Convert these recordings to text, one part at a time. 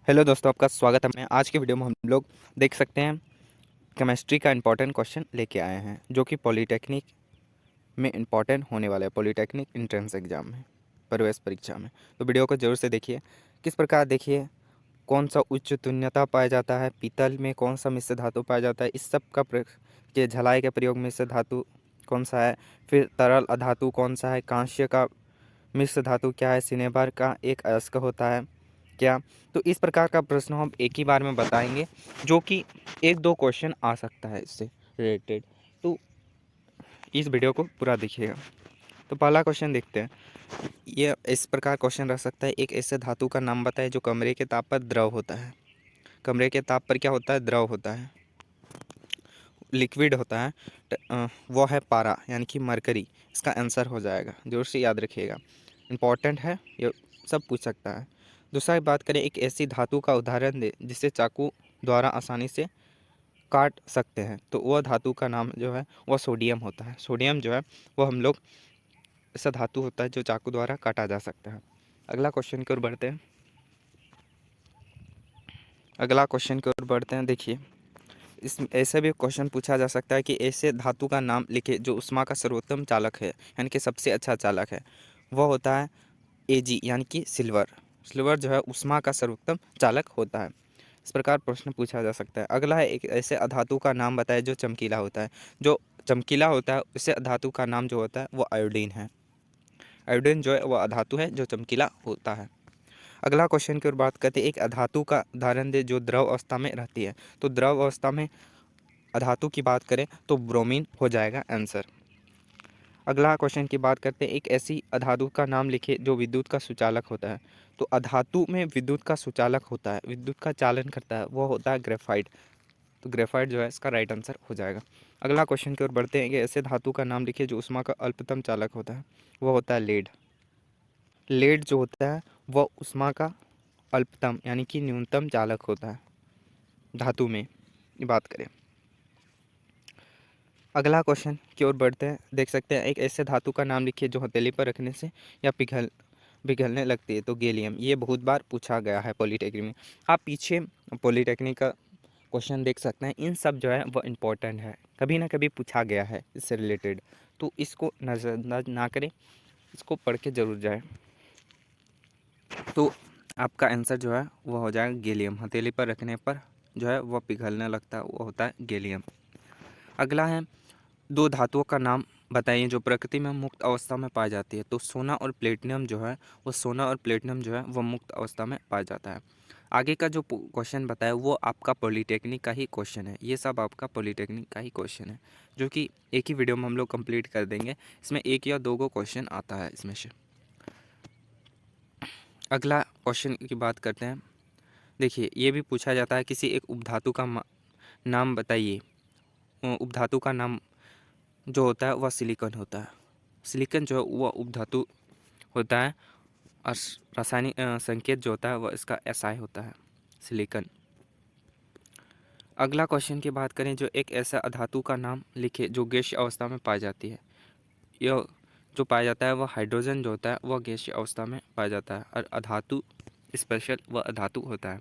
Hello दोस्तों, आपका स्वागत है। मैं आज के वीडियो में हम लोग देख सकते हैं केमिस्ट्री का इंपॉर्टेंट क्वेश्चन लेके आए हैं जो कि पॉलीटेक्निक में इंपॉर्टेंट होने वाला है। पॉलीटेक्निक एंट्रेंस एग्जाम में, प्रवेश परीक्षा में। तो वीडियो को जरूर से देखिए। किस प्रकार देखिए, कौन सा उच्च तुल्यता पाया जाता है, पीतल में कौन सा मिश्र धातु पाया जाता है, इस सब का के झलाई के प्रयोग में मिश्र धातु कौन सा है, फिर तरल अधातु कौन सा है, कांस्य का मिश्र धातु क्या है, सिनेबर का एक अयस्क होता है क्या। तो इस प्रकार का प्रश्न हम एक ही बार में बताएंगे जो कि एक दो क्वेश्चन आ सकता है इससे रिलेटेड। तो इस वीडियो को पूरा देखिएगा। तो पहला क्वेश्चन देखते हैं। ये इस प्रकार क्वेश्चन रह सकता है, एक ऐसे धातु का नाम बताए जो कमरे के ताप पर द्रव होता है। कमरे के ताप पर क्या होता है? द्रव होता है, लिक्विड होता है। वो है पारा यानी कि मरकरी। इसका आंसर हो जाएगा, जोर से याद रखिएगा, इम्पॉर्टेंट है, ये सब पूछ सकता है। दूसरा बात करें, एक ऐसी धातु का उदाहरण दे जिसे चाकू द्वारा आसानी से काट सकते हैं। तो वह धातु का नाम जो है वह सोडियम होता है। सोडियम जो है वो हम लोग ऐसा धातु होता है जो चाकू द्वारा काटा जा सकता है। अगला क्वेश्चन की ओर बढ़ते हैं। देखिए, इस ऐसे भी क्वेश्चन पूछा जा सकता है कि ऐसे धातु का नाम लिखे जो उष्मा का सर्वोत्तम चालक है, यानी कि सबसे अच्छा चालक है। वह होता है एजी यानी कि सिल्वर। सिल्वर जो है उष्मा का सर्वोत्तम चालक होता है। इस प्रकार प्रश्न पूछा जा सकता है। अगला है, एक ऐसे अधातु का नाम बताए जो चमकीला होता है। जो चमकीला होता है उसे अधातु का नाम जो होता है वो आयोडीन है। आयोडीन जो है वह अधातु है जो चमकीला होता है। अगला क्वेश्चन की ओर बात करते हैं, एक अधातु का उदाहरण दे जो द्रव अवस्था में रहती है। तो द्रव अवस्था में अधातु की बात करें तो ब्रोमीन हो जाएगा आंसर। अगला क्वेश्चन की बात करते हैं, एक ऐसी अधातु का नाम लिखिए जो विद्युत का सुचालक होता है। तो अधातु में विद्युत का सुचालक होता है, विद्युत का चालन करता है, वो होता है ग्रेफाइट। तो ग्रेफाइट जो है इसका राइट आंसर हो जाएगा। अगला क्वेश्चन की ओर बढ़ते हैं कि ऐसे धातु का नाम लिखिए जो उष्मा का अल्पतम चालक होता है। वो होता है लेड। लेड जो होता है वह उष्मा का अल्पतम यानी कि न्यूनतम चालक होता है धातु में बात करें। अगला क्वेश्चन की ओर बढ़ते हैं। देख सकते हैं, एक ऐसे धातु का नाम लिखिए जो हथेली पर रखने से या पिघलने लगती है। तो गैलियम। ये बहुत बार पूछा गया है पॉलीटेक्निक में। आप पीछे पॉलीटेक्निक का क्वेश्चन देख सकते हैं। इन सब जो है वो इम्पोर्टेंट है, कभी ना कभी पूछा गया है इससे रिलेटेड। तो इसको नज़रअंदाज ना करें, इसको पढ़ के जरूर जाए। तो आपका आंसर जो है वो हो जाएगा गैलियम। हथेली पर रखने पर जो है वह पिघलने लगता है, वो होता है गैलियम। अगला है, दो धातुओं का नाम बताइए जो प्रकृति में मुक्त अवस्था में पाई जाती है। तो सोना और प्लेटिनम जो है वो मुक्त अवस्था में पाया जाता है। आगे का जो क्वेश्चन बताया वो आपका पॉलीटेक्निक का ही क्वेश्चन है। ये सब आपका पॉलीटेक्निक का ही क्वेश्चन है जो कि एक ही वीडियो में हम लोग कंप्लीट कर देंगे। इसमें एक या दो गो क्वेश्चन आता है इसमें से। अगला क्वेश्चन की बात करते हैं। देखिए, ये भी पूछा जाता है, किसी एक उपधातु का नाम बताइए। उपधातु का नाम जो होता है वह सिलिकॉन होता है। सिलिकॉन जो है वह उपधातु होता है और रासायनिक संकेत जो होता है वह इसका SI होता है, सिलिकॉन। अगला क्वेश्चन की बात करें, जो एक ऐसा अधातु का नाम लिखे जो गैसीय अवस्था में पाई जाती है। यह जो पाया जाता है वह हाइड्रोजन जो होता है वह गैसीय अवस्था में पाया जाता है, और अधातु स्पेशल वह अधातु होता है।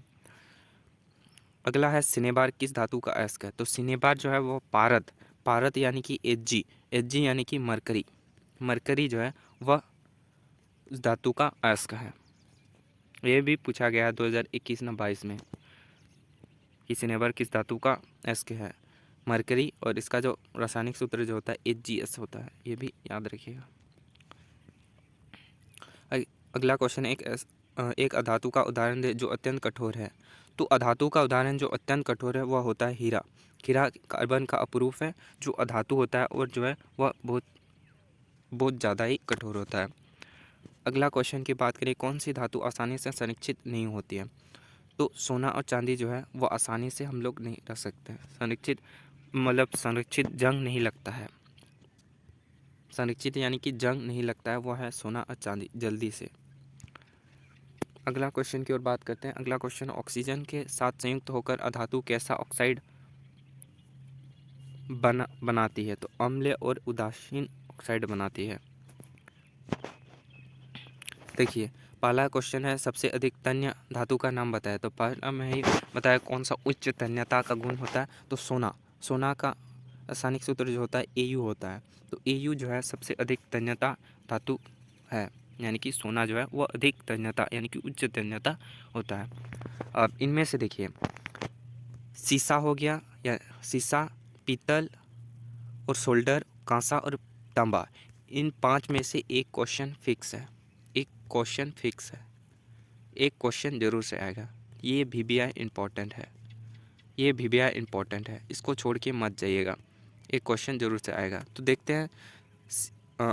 अगला है, सिनेबार किस धातु का अयस्क है। तो सिनेबार जो है वह पारद यानी कि Hg यानी कि मरकरी जो है वह उस धातु का अयस्क है। ये भी पूछा गया है 2021 ना 22 में कि सिनेबर किस धातु का अयस्क है, मरकरी, और इसका जो रासायनिक सूत्र जो होता है Hgs होता है। ये भी याद रखिएगा। अगला क्वेश्चन, एक अधातु का उदाहरण दे जो अत्यंत कठोर है। तो अधातु का उदाहरण जो अत्यंत कठोर है वह होता है हीरा। हीरा कार्बन का अपरूप है जो अधातु होता है, और जो है वह बहुत बहुत ज़्यादा ही कठोर होता है। अगला क्वेश्चन की बात करें, कौन सी धातु आसानी से संरक्षित नहीं होती है। तो सोना और चांदी जो है वो आसानी से हम लोग नहीं रख सकते हैं। संरक्षित जंग नहीं लगता है। संरक्षित यानी कि जंग नहीं लगता है, वो है सोना और चांदी जल्दी से। अगला क्वेश्चन की ओर बात करते हैं। अगला क्वेश्चन, ऑक्सीजन के साथ संयुक्त होकर अधातु कैसा ऑक्साइड बनाती है। तो अम्लीय और उदासीन ऑक्साइड बनाती है। देखिए, पहला क्वेश्चन है सबसे अधिक तन्य धातु का नाम बताया। तो पहला में ही बताया कौन सा उच्च तन्यता का गुण होता है, तो सोना। सोना का रासायनिक सूत्र जो होता है Au होता है। तो Au जो है सबसे अधिक तन्यता धातु है, यानी कि सोना जो है वह अधिक तन्यता यानी कि उच्च तन्यता होता है। अब इनमें से देखिए, शीशा हो गया, या शीशा, पीतल और सोल्डर, कांसा और तांबा, इन 5 में से एक क्वेश्चन फिक्स है। एक क्वेश्चन फिक्स है, एक क्वेश्चन जरूर से आएगा। ये VBI इम्पोर्टेंट है, ये VBI इम्पोर्टेंट है, इसको छोड़ के मत जाइएगा, एक क्वेश्चन जरूर से आएगा। तो देखते हैं,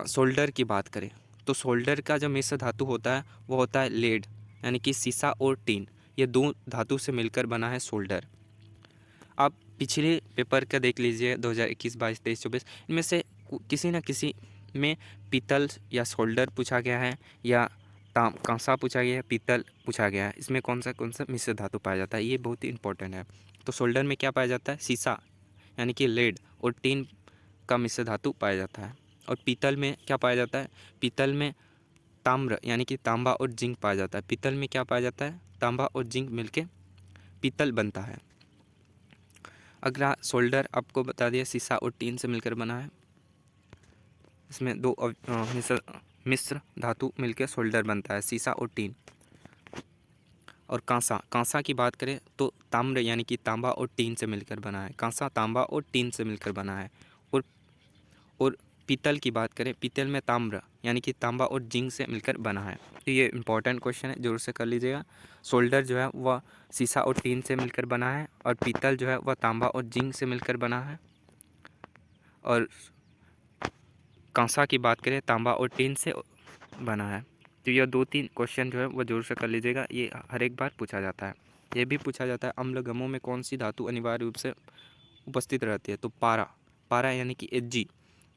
सोल्डर की बात करें तो सोल्डर का जो मिश्र धातु होता है वो होता है लेड, यानी कि शीशा और टीन, ये दो धातु से मिलकर बना है सोल्डर। आप पिछले पेपर का देख लीजिए 2021, 22, 23, 24, इनमें से किसी न किसी में पीतल या सोल्डर पूछा गया है, या कांसा पूछा गया है, पीतल पूछा गया है। इसमें कौन सा मिश्र धातु पाया जाता है, ये बहुत ही इंपॉर्टेंट है। तो सोल्डर में क्या पाया जाता है, शीशा यानी कि लेड और टीन का मिश्र धातु पाया जाता है। और पीतल में क्या पाया जाता है, पीतल में ताम्र यानी कि तांबा और जिंक पाया जाता है। पीतल में क्या पाया जाता है, तांबा और जिंक मिलके पीतल बनता है। अगला सोल्डर आपको बता दिया शीशा और टीन से मिलकर बना है। इसमें दो मिश्र धातु मिलकर सोल्डर बनता है, शीशा और टीन। और कांसा, कांसा की बात करें तो ताम्र यानी कि तांबा और टीन से मिलकर बना है। कांसा तांबा और टीन से मिलकर बना है। और पीतल की बात करें, पीतल में ताम्र यानी कि तांबा और जिंक से मिलकर बना है। तो ये इंपॉर्टेंट क्वेश्चन है, जरूर से कर लीजिएगा। सोल्डर जो है वह शीशा और टीन से मिलकर बना है, और पीतल जो है वह तांबा और जिंक से मिलकर बना है। और कांसा की बात करें, तांबा और टीन से बना है। तो यह 2-3 क्वेश्चन जो है वो जरूर से कर लीजिएगा, ये हर एक बार पूछा जाता है। ये भी पूछा जाता है अम्लगमों में कौन सी धातु अनिवार्य रूप से उपस्थित रहती है, तो पारा, पारा यानी कि Hg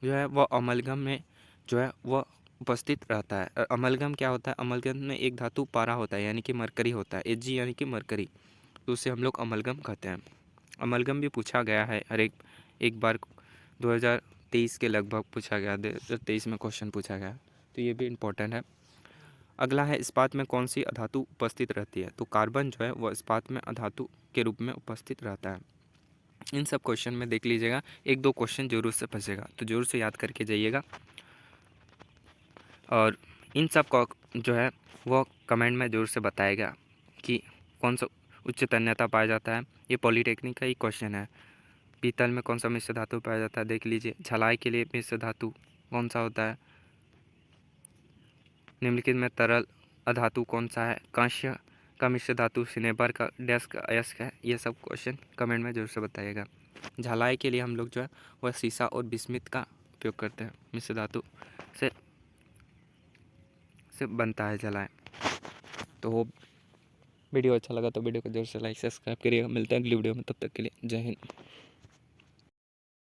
जो है वह अमलगम में जो है वह उपस्थित रहता है। और अमलगम क्या होता है, अमलगम में एक धातु पारा होता है यानी कि मरकरी होता है, Hg यानी कि मरकरी, तो उसे हम लोग अमलगम कहते हैं। अमलगम भी पूछा गया है हर एक बार, 2023 के लगभग पूछा गया, 2023 में क्वेश्चन पूछा गया, तो ये भी इम्पोर्टेंट है। अगला है इस्पात में कौन सी अधातु उपस्थित रहती है, तो कार्बन जो है वह इस्पात में अधातु के रूप में उपस्थित रहता है। इन सब क्वेश्चन में देख लीजिएगा, 1-2 क्वेश्चन जरूर से फंसेगा, तो जरूर से याद करके जाइएगा। और इन सब का जो है वो कमेंट में जरूर से बताएगा कि कौन सा उच्च तन्यता पाया जाता है। ये पॉलीटेक्निक का ही क्वेश्चन है। पीतल में कौन सा मिश्र धातु पाया जाता है, देख लीजिए। झलाई के लिए मिश्र धातु कौन सा होता है, निम्नलिखित में तरल अधातु कौन सा है, कांस्य का मिश्र धातु सिनेबर का डैश का अयस्क है। ये सब क्वेश्चन कमेंट में जरूर से बताइएगा। झलाई के लिए हम लोग जो है वह शीशा और बिस्मित का उपयोग करते हैं, मिश्र धातु से बनता है झलाई। तो वो वीडियो अच्छा लगा तो वीडियो को जरूर से लाइक सब्सक्राइब करिएगा। मिलते हैं अगली वीडियो में, तब तक के लिए जय हिंद।